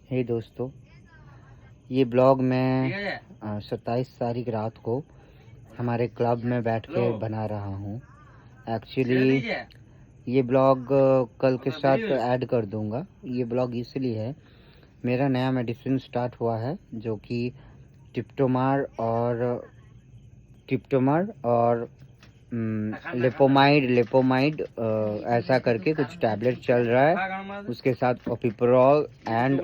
हे दोस्तों, ये ब्लॉग मैं 27 तारीख रात को हमारे क्लब में बैठ के बना रहा हूँ। एक्चुअली ये ब्लॉग कल के साथ ऐड कर दूँगा। ये ब्लॉग इसलिए है, मेरा नया मेडिसिन स्टार्ट हुआ है जो कि ट्रिप्टोमार और लेपोमाइड ऐसा करके कुछ टैबलेट चल रहा है। उसके साथ ओपिप्रोल एंड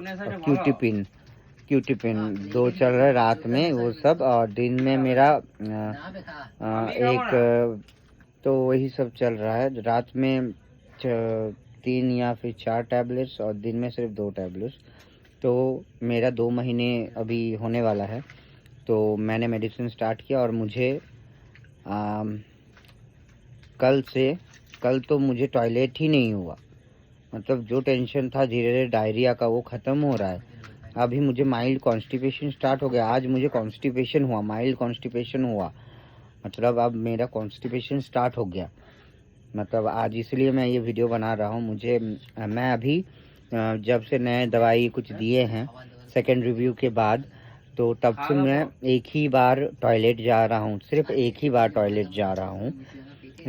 क्यूटिपिन दो चल रहा है रात में वो सब, और दिन में मेरा एक तो वही सब चल रहा है। रात में 3 या फिर 4 टैबलेट्स और दिन में सिर्फ 2 टैबलेट्स। तो मेरा 2 महीने अभी होने वाला है। तो मैंने मेडिसिन स्टार्ट किया और मुझे कल तो मुझे टॉयलेट ही नहीं हुआ। मतलब जो टेंशन था धीरे धीरे डायरिया का वो ख़त्म हो रहा है। अभी मुझे माइल्ड कॉन्स्टिपेशन स्टार्ट हो गया। आज मुझे कॉन्स्टिपेशन हुआ, माइल्ड कॉन्स्टिपेशन हुआ। मतलब अब मेरा कॉन्स्टिपेशन स्टार्ट हो गया। मतलब आज इसलिए मैं ये वीडियो बना रहा हूँ। मैं अभी जब से नए दवाई कुछ दिए हैं सेकेंड रिव्यू के बाद, तो तब से मैं एक ही बार टॉयलेट जा रहा हूँ। सिर्फ एक ही बार टॉयलेट जा रहा हूँ,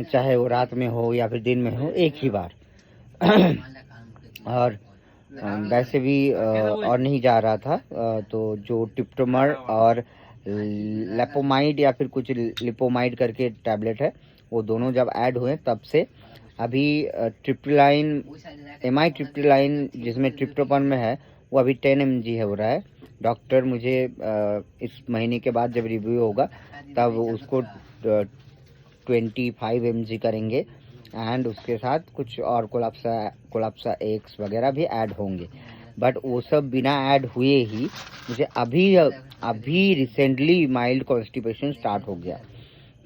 चाहे वो रात में हो या फिर दिन में हो, एक ही बार। और वैसे भी और नहीं जा रहा था। तो जो टिप्टोमर और लेपोमाइड या फिर कुछ लिपोमाइड करके टैबलेट है, वो दोनों जब ऐड हुए तब से अभी ट्रिप्टोलाइन जिसमें ट्रिप्टोफन में है वो अभी 10 mg हो रहा है। डॉक्टर मुझे इस महीने के बाद जब रिव्यू होगा तब उसको 25 mg करेंगे एंड उसके साथ कुछ और कोलाप्सा एक्स वगैरह भी ऐड होंगे। बट वो सब बिना ऐड हुए ही मुझे अभी रिसेंटली माइल्ड कॉन्स्टिपेशन स्टार्ट हो गया।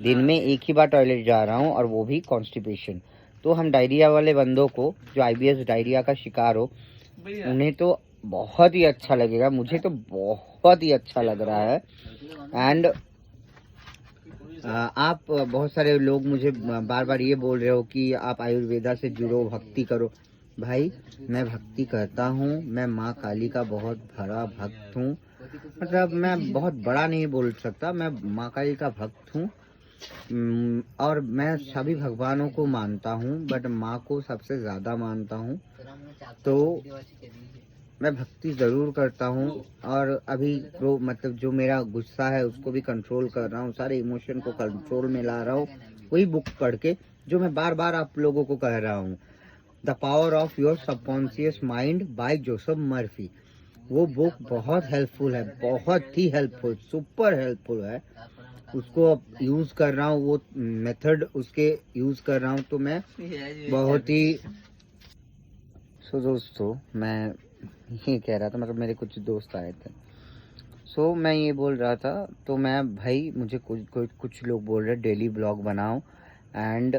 दिन में एक ही बार टॉयलेट जा रहा हूँ और वो भी कॉन्स्टिपेशन। तो हम डायरिया वाले बंदों को जो IBS डायरिया का शिकार हो, उन्हें तो बहुत ही अच्छा लगेगा। मुझे तो बहुत ही अच्छा लग रहा है। एंड आप बहुत सारे लोग मुझे बार बार ये बोल रहे हो कि आप आयुर्वेदा से जुड़ो, भक्ति करो। भाई, मैं भक्ति करता हूँ। मैं माँ काली का बहुत बड़ा भक्त हूँ। मतलब मैं बहुत बड़ा नहीं बोल सकता, मैं माँ काली का भक्त हूँ। और मैं सभी भगवानों को मानता हूँ, बट माँ को सबसे ज़्यादा मानता हूँ। तो मैं भक्ति ज़रूर करता हूँ। और अभी मतलब जो मेरा गुस्सा है उसको भी कंट्रोल कर रहा हूँ, सारे इमोशन को कंट्रोल में ला रहा हूँ। वही बुक पढ़ के जो मैं बार बार आप लोगों को कह रहा हूँ, the power of your subconscious mind bye Joseph Murphy. वो बुक बहुत हेल्पफुल है, बहुत ही हेल्पफुल, सुपर हेल्पफुल है। उसको यूज़ कर रहा हूँ, वो मेथड उसके यूज़ कर रहा हूँ। तो मैं बहुत ही दोस्तों, मैं ये कह रहा था, मतलब मेरे कुछ दोस्त आए थे। मैं ये बोल रहा था, तो मैं भाई मुझे कुछ लोग बोल रहे डेली ब्लॉग बनाओ एंड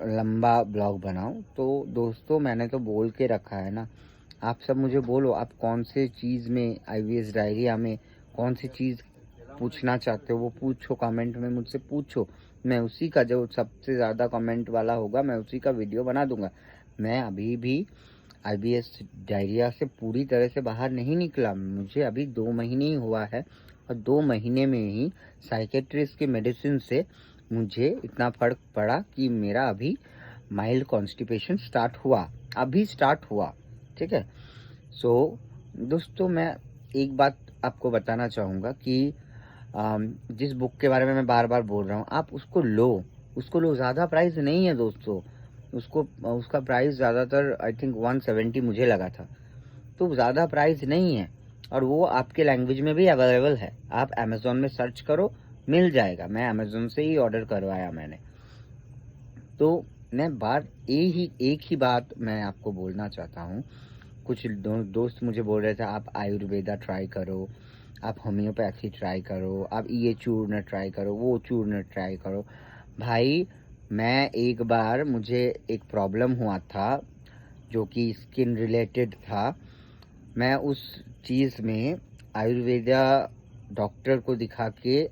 लंबा ब्लॉग बनाओ। तो दोस्तों, मैंने तो बोल के रखा है ना। आप सब मुझे बोलो, आप कौन से चीज़ में IBS डायरिया में कौन सी चीज़ पूछना चाहते हो, वो पूछो कमेंट में, मुझसे पूछो। मैं उसी का, जो सबसे ज़्यादा कमेंट वाला होगा, मैं उसी का वीडियो बना दूंगा। मैं अभी भी IBS डायरिया से पूरी तरह से बाहर नहीं निकला। मुझे अभी 2 महीने ही हुआ है और 2 महीने में ही साइकेट्रिस्ट की मेडिसिन से मुझे इतना फ़र्क पड़ा कि मेरा अभी माइल्ड कॉन्स्टिपेशन स्टार्ट हुआ। ठीक है। दोस्तों, मैं एक बात आपको बताना चाहूँगा कि जिस बुक के बारे में मैं बार बार बोल रहा हूँ, आप उसको लो। ज़्यादा प्राइस नहीं है दोस्तों। उसका प्राइस ज़्यादातर आई थिंक 170 मुझे लगा था। तो ज़्यादा प्राइस नहीं है और वो आपके लैंग्वेज में भी अवेलेबल है। आप अमेज़ॉन में सर्च करो, मिल जाएगा। मैं अमेज़ॉन से ही ऑर्डर करवाया मैंने। तो मैं एक ही बात मैं आपको बोलना चाहता हूँ। कुछ दोस्त मुझे बोल रहे थे आप आयुर्वेदा ट्राई करो, आप होम्योपैथी ट्राई करो, आप ये चूर्ण ट्राई करो, वो चूर्ण ट्राई करो। भाई, मैं एक बार, मुझे एक प्रॉब्लम हुआ था जो कि स्किन रिलेटेड था। मैं उस चीज़ में आयुर्वेदा डॉक्टर को दिखा के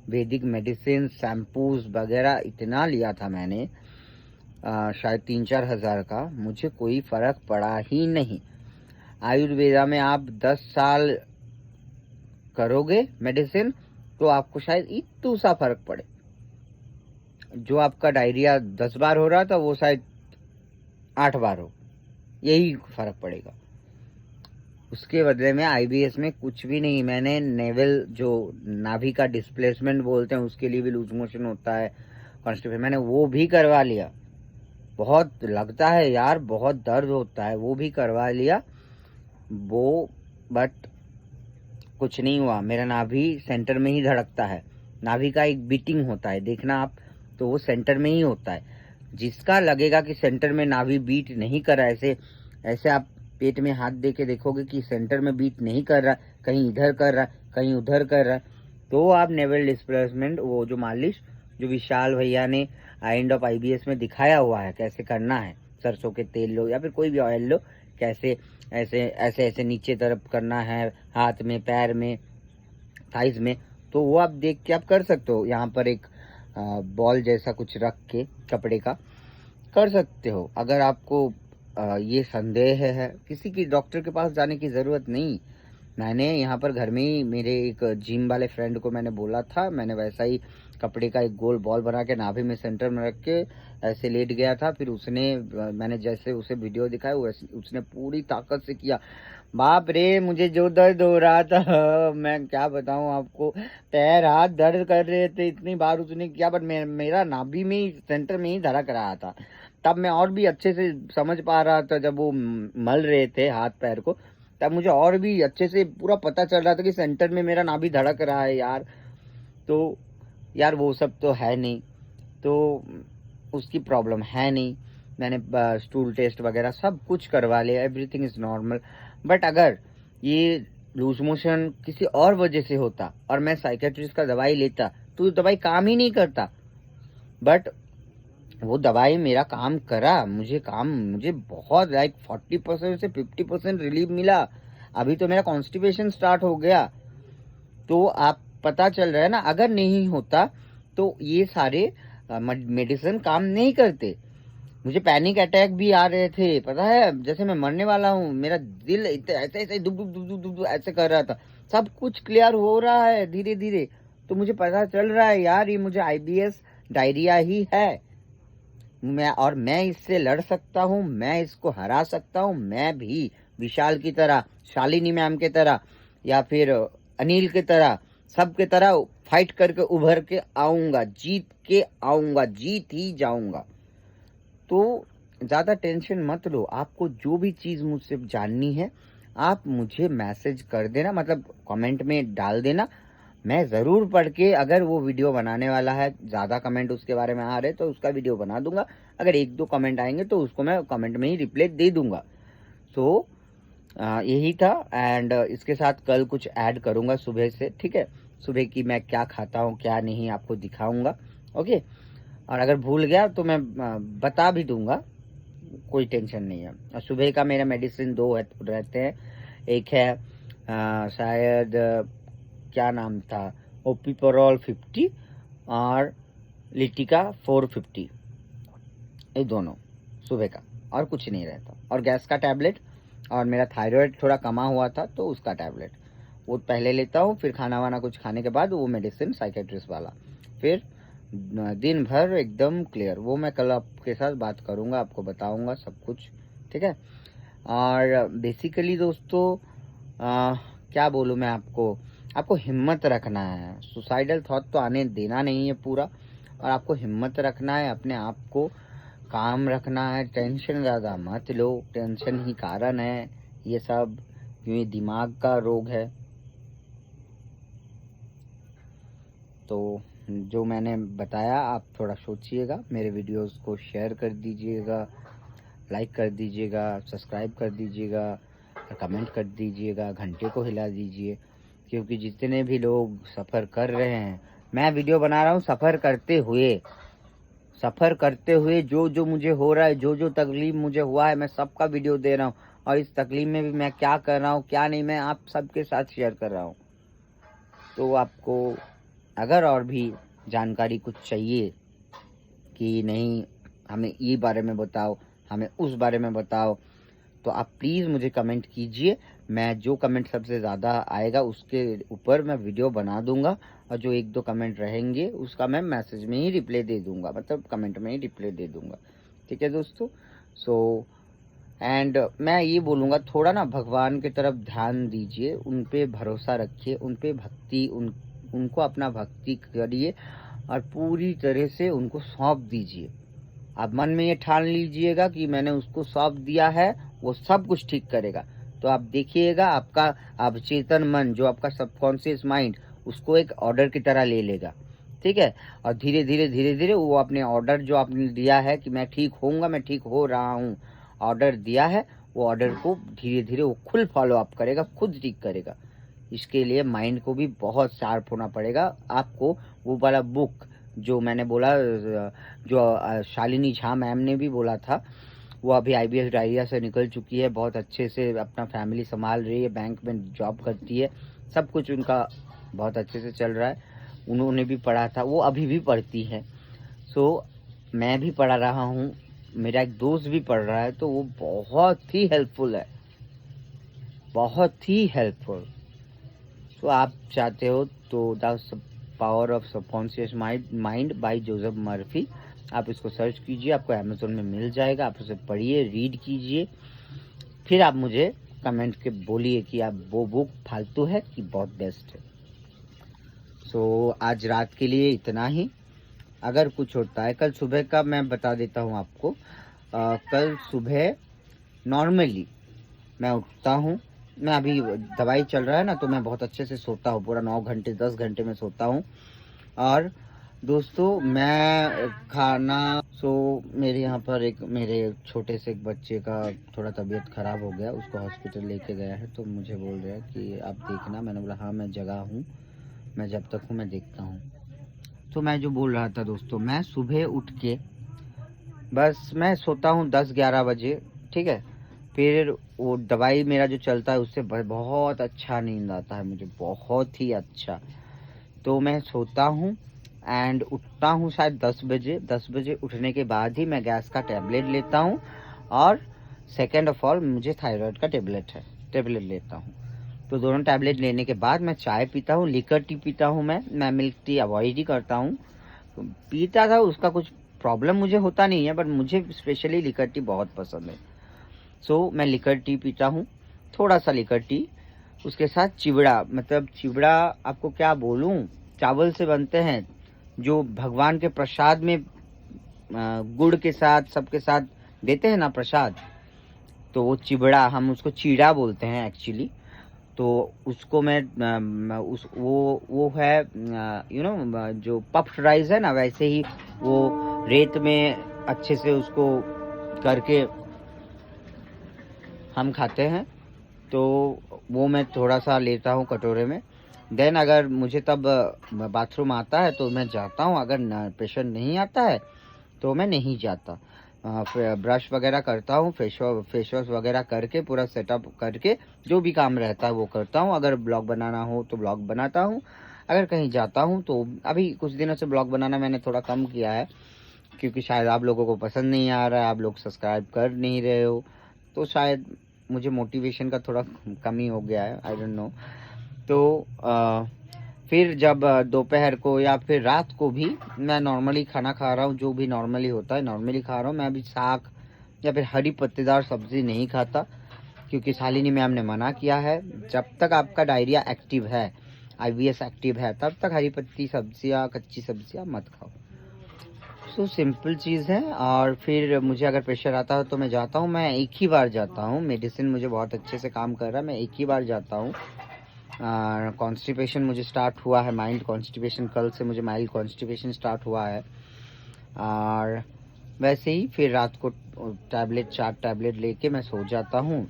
वैदिक मेडिसिन, शैम्पूज वगैरह इतना लिया था मैंने। शायद 3-4 हज़ार का, मुझे कोई फ़र्क पड़ा ही नहीं। आयुर्वेदा में आप 10 साल करोगे मेडिसिन तो आपको शायद इतू सा फ़र्क पड़े। जो आपका डायरिया 10 बार हो रहा था वो शायद 8 बार हो, यही फ़र्क पड़ेगा। उसके बदले में आईबीएस में कुछ भी नहीं। मैंने नेवल जो नाभि का डिस्प्लेसमेंट बोलते हैं उसके लिए भी लूज मोशन होता है, कॉन्स्टिपेशन, मैंने वो भी करवा लिया। बहुत लगता है यार, बहुत दर्द होता है, वो भी करवा लिया वो, बट कुछ नहीं हुआ। मेरा नाभि सेंटर में ही धड़कता है। नाभि का एक बीटिंग होता है, देखना आप, तो वो सेंटर में ही होता है। जिसका लगेगा कि सेंटर में नाभि बीट नहीं कर रहा, ऐसे ऐसे आप पेट में हाथ दे के देखोगे कि सेंटर में बीट नहीं कर रहा, कहीं इधर कर रहा, कहीं उधर कर रहा, तो आप नेवल डिस्प्लेसमेंट, वो जो मालिश जो विशाल भैया ने एंड ऑफ आईबीएस में दिखाया हुआ है कैसे करना है, सरसों के तेल लो या फिर कोई भी ऑयल लो, कैसे ऐसे ऐसे ऐसे नीचे तरफ करना है, हाथ में, पैर में, थाइज में, तो वो आप देख के आप कर सकते हो। यहाँ पर एक बॉल जैसा कुछ रख के कपड़े का कर सकते हो। अगर आपको ये संदेह है, किसी की डॉक्टर के पास जाने की ज़रूरत नहीं। मैंने यहाँ पर घर में ही मेरे एक जिम वाले फ्रेंड को मैंने बोला था, मैंने वैसा ही कपड़े का एक गोल बॉल बना के नाभि में सेंटर में रख के ऐसे लेट गया था। फिर उसने, मैंने जैसे उसे वीडियो दिखाया वैसे उसने पूरी ताकत से किया। बाप रे, मुझे जो दर्द हो रहा था मैं क्या बताऊं आपको, पैर हाथ दर्द कर रहे थे, इतनी बार उसने किया, बट मेरा नाभि में ही, सेंटर में ही धड़क रहा था। तब मैं और भी अच्छे से समझ पा रहा था, जब वो मल रहे थे हाथ पैर को, तब मुझे और भी अच्छे से पूरा पता चल रहा था कि सेंटर में मेरा नाभि धड़क रहा है यार। तो यार वो सब तो है नहीं, तो उसकी प्रॉब्लम है नहीं। मैंने स्टूल टेस्ट वगैरह सब कुछ करवा लिया, एवरीथिंग इज नॉर्मल। बट अगर ये लूज मोशन किसी और वजह से होता और मैं साइकेट्रिस्ट का दवाई लेता तो दवाई काम ही नहीं करता। बट वो दवाई मेरा काम करा, मुझे बहुत लाइक 40% से 50% रिलीफ मिला। अभी तो मेरा कॉन्स्टिपेशन स्टार्ट हो गया। तो आप पता चल रहा है ना, अगर नहीं होता तो ये सारे मेडिसिन काम नहीं करते। मुझे पैनिक अटैक भी आ रहे थे, पता है, जैसे मैं मरने वाला हूँ, मेरा दिल ऐसे ऐसे दुब दुब दुब दुब दुब ऐसे कर रहा था। सब कुछ क्लियर हो रहा है धीरे धीरे, तो मुझे पता चल रहा है यार ये मुझे आईबीएस डायरिया ही है। मैं इससे लड़ सकता हूँ, मैं इसको हरा सकता हूँ। मैं भी विशाल की तरह, शालिनी मैम की तरह या फिर अनिल की तरह, सब की तरह फाइट करके उभर के आऊंगा, जीत के आऊंगा, जीत ही जाऊंगा। तो ज़्यादा टेंशन मत लो। आपको जो भी चीज़ मुझसे जाननी है आप मुझे मैसेज कर देना, मतलब कमेंट में डाल देना। मैं ज़रूर पढ़ के, अगर वो वीडियो बनाने वाला है, ज़्यादा कमेंट उसके बारे में आ रहे तो उसका वीडियो बना दूंगा। अगर 1-2 कमेंट आएंगे तो उसको मैं कमेंट में ही रिप्लाई दे दूंगा। तो यही था। एंड इसके साथ कल कुछ ऐड करूंगा सुबह से, ठीक है। सुबह की मैं क्या खाता हूँ क्या नहीं आपको दिखाऊंगा, ओके। और अगर भूल गया तो मैं बता भी दूंगा, कोई टेंशन नहीं है। और सुबह का मेरा मेडिसिन 2 रहते हैं। एक है शायद क्या नाम था, ओपिपरॉल 50 और लिटिका 450, ये दोनों सुबह का, और कुछ नहीं रहता। और गैस का टैबलेट, और मेरा थायराइड थोड़ा कमा हुआ था तो उसका टैबलेट वो पहले लेता हूँ। फिर खाना वाना कुछ खाने के बाद वो मेडिसिन साइकेट्रिस्ट वाला, फिर दिन भर एकदम क्लियर। वो मैं कल आपके साथ बात करूँगा, आपको बताऊँगा सब कुछ, ठीक है। और बेसिकली दोस्तों क्या बोलूँ मैं आपको हिम्मत रखना है। सुसाइडल थॉट तो आने देना नहीं है पूरा, और आपको हिम्मत रखना है, अपने आप को काम रखना है। टेंशन ज़्यादा मत लो, टेंशन ही कारण है ये सब, क्योंकि दिमाग का रोग है। तो जो मैंने बताया आप थोड़ा सोचिएगा, मेरे वीडियोस को शेयर कर दीजिएगा, लाइक कर दीजिएगा, सब्सक्राइब कर दीजिएगा, कमेंट कर दीजिएगा, घंटे को हिला दीजिए। क्योंकि जितने भी लोग सफ़र कर रहे हैं, मैं वीडियो बना रहा हूँ सफ़र करते हुए जो जो मुझे हो रहा है, जो जो तकलीफ मुझे हुआ है, मैं सबका वीडियो दे रहा हूँ। और इस तकलीफ में भी मैं क्या कर रहा हूँ क्या नहीं, मैं आप सबके साथ शेयर कर रहा हूँ। तो आपको अगर और भी जानकारी कुछ चाहिए कि नहीं, हमें ये बारे में बताओ, हमें उस बारे में बताओ, तो आप प्लीज़ मुझे कमेंट कीजिए। मैं जो कमेंट सबसे ज़्यादा आएगा उसके ऊपर मैं वीडियो बना दूंगा, और जो 1-2 कमेंट रहेंगे उसका मैं मैसेज में ही रिप्लाई दे दूंगा, मतलब कमेंट में ही रिप्लाई दे दूंगा। ठीक है दोस्तों। सो एंड मैं ये बोलूँगा, थोड़ा ना भगवान की तरफ ध्यान दीजिए, उन पे भरोसा रखिए, उन पे भक्ति उनको अपना भक्ति करिए और पूरी तरह से उनको सौंप दीजिए। आप मन में ये ठान लीजिएगा कि मैंने उसको सौंप दिया है, वो सब कुछ ठीक करेगा। तो आप देखिएगा, आपका अवचेतन मन, जो आपका सबकॉन्शियस माइंड, उसको एक ऑर्डर की तरह ले लेगा। ठीक है। और धीरे धीरे वो अपने ऑर्डर जो आपने दिया है कि मैं ठीक होऊंगा, मैं ठीक हो रहा हूँ, ऑर्डर दिया है, वो ऑर्डर को धीरे धीरे वो खुद फॉलो अप करेगा, खुद ठीक करेगा। इसके लिए माइंड को भी बहुत शार्प होना पड़ेगा आपको। वो वाला बुक जो मैंने बोला, जो शालिनी झा मैम ने भी बोला था, वो अभी IBS डायरिया से निकल चुकी है, बहुत अच्छे से अपना फैमिली संभाल रही है, बैंक में जॉब करती है, सब कुछ उनका बहुत अच्छे से चल रहा है। उन्होंने भी पढ़ा था, वो अभी भी पढ़ती है। सो मैं भी पढ़ा रहा हूँ, मेरा एक दोस्त भी पढ़ रहा है, तो वो बहुत ही हेल्पफुल है, बहुत ही हेल्पफुल। तो आप चाहते हो तो the power of subconscious mind bye Joseph Murphy, आप इसको सर्च कीजिए, आपको अमेजोन में मिल जाएगा। आप उसे पढ़िए, रीड कीजिए, फिर आप मुझे कमेंट के बोलिए कि आप वो बुक फालतू है कि बहुत बेस्ट है। सो आज रात के लिए इतना ही। अगर कुछ होता है, कल सुबह का मैं बता देता हूँ आपको। कल सुबह नॉर्मली मैं उठता हूँ, मैं अभी दवाई चल रहा है ना, तो मैं बहुत अच्छे से सोता हूँ, पूरा 9 घंटे 10 घंटे में सोता हूँ। और दोस्तों मैं खाना, मेरे यहाँ पर एक मेरे छोटे से एक बच्चे का थोड़ा तबीयत ख़राब हो गया, उसको हॉस्पिटल लेके गया है, तो मुझे बोल रहा है कि आप देखना। मैंने बोला हाँ मैं जगह हूँ, मैं जब तक हूँ मैं देखता हूँ। तो मैं जो बोल रहा था दोस्तों, मैं सुबह उठ के बस मैं सोता हूँ 10-11 बजे। ठीक है। फिर वो दवाई मेरा जो चलता है उससे बहुत अच्छा नींद आता है मुझे, बहुत ही अच्छा। तो मैं सोता हूँ एंड उठता हूँ शायद 10 बजे। 10 बजे उठने के बाद ही मैं गैस का टैबलेट लेता हूँ, और सेकेंड ऑफ ऑल मुझे थायराइड का टैबलेट लेता हूँ। तो दोनों टैबलेट लेने के बाद मैं चाय पीता हूँ, लिकर टी पीता हूँ। मैं मिल्क टी अवॉइड ही करता हूँ। पीता था, उसका कुछ प्रॉब्लम मुझे होता नहीं है, बट मुझे स्पेशली लिकर टी बहुत पसंद है। सो मैं लिकर टी पीता हूँ, थोड़ा सा लिकर टी, उसके साथ चिवड़ा। मतलब चिवड़ा आपको क्या बोलूँ, चावल से बनते हैं, जो भगवान के प्रसाद में गुड़ के साथ सबके साथ देते हैं ना प्रसाद, तो वो चिवड़ा, हम उसको चीड़ा बोलते हैं एक्चुअली। तो उसको मैं उस वो है जो पफ्ड राइस है ना, वैसे ही वो रेत में अच्छे से उसको करके हम खाते हैं। तो वो मैं थोड़ा सा लेता हूँ कटोरे में। देन अगर मुझे तब बाथरूम आता है तो मैं जाता हूँ, अगर पेशेंट नहीं आता है तो मैं नहीं जाता। ब्रश वगैरह करता हूँ, फेस वॉश वगैरह करके पूरा सेटअप करके जो भी काम रहता है वो करता हूँ। अगर ब्लॉग बनाना हो तो ब्लॉग बनाता हूँ, अगर कहीं जाता हूँ तो। अभी कुछ दिनों से ब्लॉग बनाना मैंने थोड़ा कम किया है, क्योंकि शायद आप लोगों को पसंद नहीं आ रहा है, आप लोग सब्सक्राइब कर नहीं रहे हो, तो शायद मुझे मोटिवेशन का थोड़ा कमी हो गया है, आई डोंट नो। तो फिर जब दोपहर को या फिर रात को भी मैं नॉर्मली खाना खा रहा हूँ, जो भी नॉर्मली होता है नॉर्मली खा रहा हूँ। मैं अभी साग या फिर हरी पत्तेदार सब्जी नहीं खाता, क्योंकि शालिनी मैम ने मना किया है, जब तक आपका डायरिया एक्टिव है, IBS एक्टिव है, तब तक हरी पत्ती सब्जियाँ, कच्ची सब्जियाँ मत खाओ। सो सिंपल चीज़ है। और फिर मुझे अगर प्रेशर आता है तो मैं जाता हूँ, मैं एक ही बार जाता हूँ। मेडिसिन मुझे बहुत अच्छे से काम कर रहा है, मैं एक ही बार जाता हूँ। कॉन्स्टिपेशन मुझे स्टार्ट हुआ है, माइल्ड कॉन्स्टिपेशन, कल से मुझे माइल्ड कॉन्स्टिपेशन स्टार्ट हुआ है। और वैसे ही फिर रात को 4 टैबलेट लेके मैं सो जाता हूँ।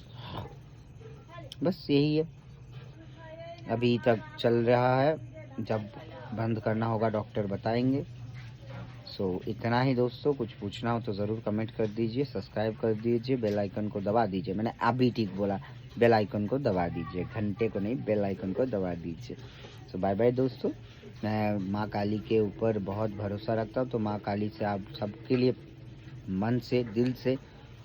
बस यही है, अभी तक चल रहा है, जब बंद करना होगा डॉक्टर बताएंगे। सो इतना ही दोस्तों, कुछ पूछना हो तो ज़रूर कमेंट कर दीजिए, सब्सक्राइब कर दीजिए, बेल आइकन को दबा दीजिए। मैंने अभी ठीक बोला, बेल आइकन को दबा दीजिए, घंटे को नहीं, बेल आइकन को दबा दीजिए। सो बाय बाय दोस्तों। मैं माँ काली के ऊपर बहुत भरोसा रखता हूँ, तो माँ काली से आप सबके लिए मन से दिल से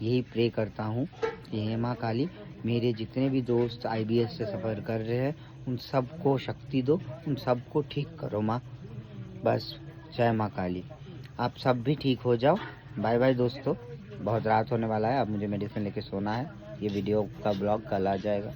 यही प्रे करता हूँ कि हे माँ काली, मेरे जितने भी दोस्त IBS से सफ़र कर रहे हैं उन सबको शक्ति दो, उन सबको ठीक करो माँ। बस जय माँ काली। आप सब भी ठीक हो जाओ। बाय बाय दोस्तों, बहुत रात होने वाला है, अब मुझे मेडिसिन लेके सोना है। ये वीडियो का ब्लॉग कल आ जाएगा।